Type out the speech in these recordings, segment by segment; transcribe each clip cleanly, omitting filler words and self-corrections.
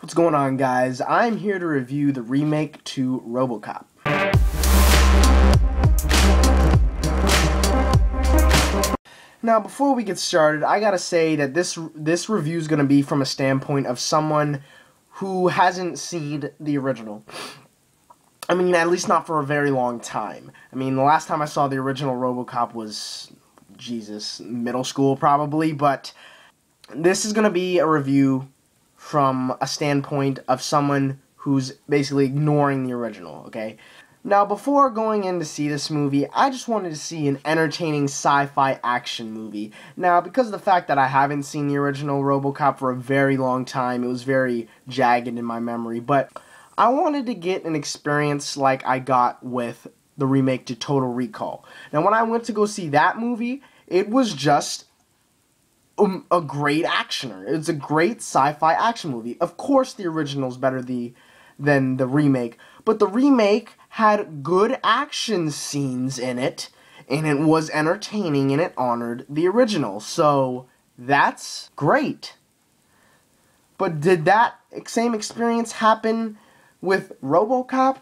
What's going on, guys? I'm here to review the remake to Robocop. Now, before we get started, I gotta say that this review is gonna be from a standpoint of someone who hasn't seen the original. I mean, at least not for a very long time. I mean, the last time I saw the original Robocop was, Jesus, middle school probably, but this is gonna be a review from a standpoint of someone who's basically ignoring the original, okay? Now, before going in to see this movie, I just wanted to see an entertaining sci-fi action movie. Now, because of the fact that I haven't seen the original Robocop for a very long time, it was very jagged in my memory, but I wanted to get an experience like I got with the remake to Total Recall. Now, when I went to go see that movie, it was just a great actioner. It's a great sci-fi action movie. Of course, the original's better than the remake, but the remake had good action scenes in it, and it was entertaining, and it honored the original. So that's great. But did that same experience happen with Robocop?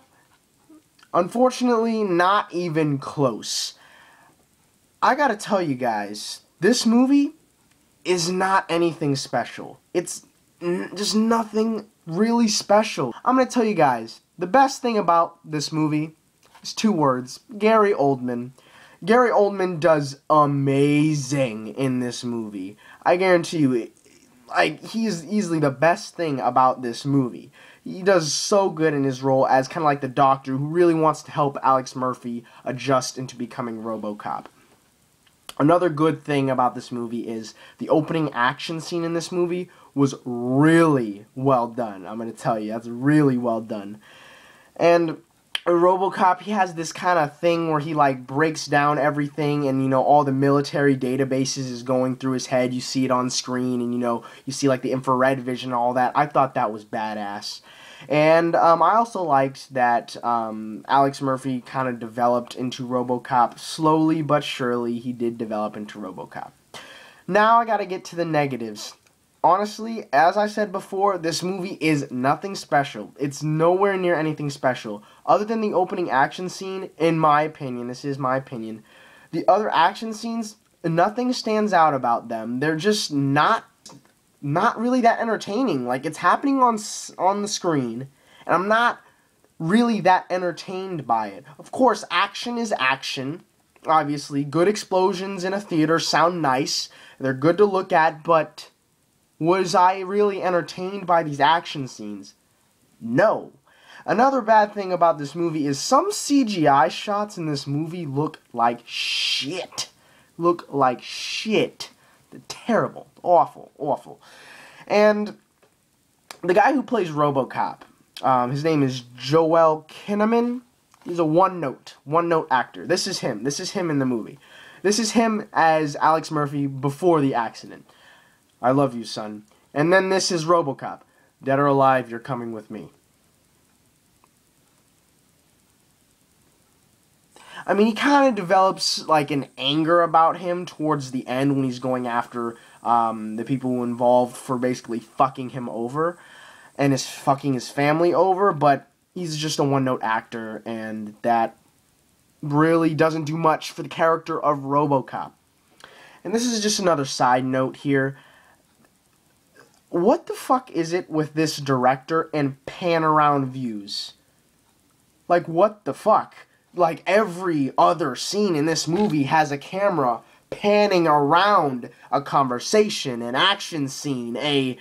Unfortunately, not even close. I gotta tell you guys, this movie is not anything special. It's just nothing really special. I'm gonna tell you guys, the best thing about this movie is two words: Gary Oldman. Gary Oldman does amazing in this movie. I guarantee you, he's easily the best thing about this movie. He does so good in his role as kind of like the doctor who really wants to help Alex Murphy adjust into becoming Robocop. Another good thing about this movie is the opening action scene in this movie was really well done. I'm going to tell you, that's really well done. And Robocop, he has this kind of thing where he like breaks down everything, and you know, all the military databases is going through his head. You see it on screen, and you know, you see like the infrared vision and all that. I thought that was badass. And I also liked that Alex Murphy kind of developed into Robocop. Slowly but surely, he did develop into Robocop. Now I gotta get to the negatives. Honestly, as I said before, this movie is nothing special. It's nowhere near anything special. Other than the opening action scene, in my opinion, this is my opinion, the other action scenes, nothing stands out about them. They're just not really that entertaining. Like, it's happening on the screen, and I'm not really that entertained by it. Of course, action is action. Obviously, good explosions in a theater sound nice. They're good to look at, but was I really entertained by these action scenes? No. Another bad thing about this movie is some CGI shots in this movie look like shit. Look like shit. They're terrible. Awful. Awful. And the guy who plays Robocop, his name is Joel Kinnaman. He's a one-note actor. This is him. This is him in the movie. This is him as Alex Murphy before the accident. I love you, son. And then this is Robocop. Dead or alive, you're coming with me. I mean, he kind of develops like an anger about him towards the end when he's going after the people involved for basically fucking him over and fucking his family over, but he's just a one-note actor, and that really doesn't do much for the character of Robocop. And this is just another side note here. What the fuck is it with this director and pan-around views? Like, what the fuck? Like, every other scene in this movie has a camera panning around a conversation, an action scene,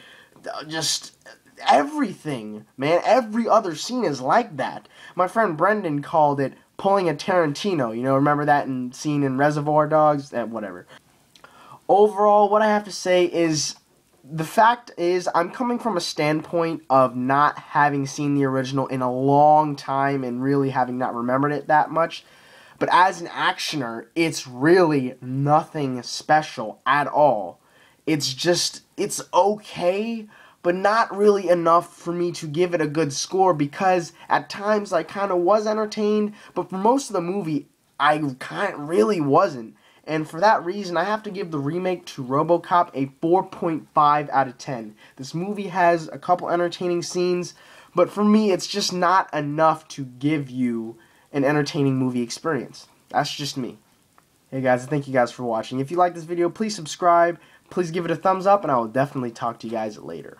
just everything, man. Every other scene is like that. My friend Brendan called it pulling a Tarantino. You know, remember that scene in Reservoir Dogs? Whatever. Overall, what I have to say is, the fact is, I'm coming from a standpoint of not having seen the original in a long time and really having not remembered it that much. But as an actioner, it's really nothing special at all. It's just, it's okay, but not really enough for me to give it a good score, because at times I kind of was entertained, but for most of the movie, I kind of really wasn't. And for that reason, I have to give the remake to Robocop a 4.5 out of 10. This movie has a couple entertaining scenes, but for me, it's just not enough to give you an entertaining movie experience. That's just me. Hey guys, thank you guys for watching. If you like this video, please subscribe, please give it a thumbs up, and I will definitely talk to you guys later.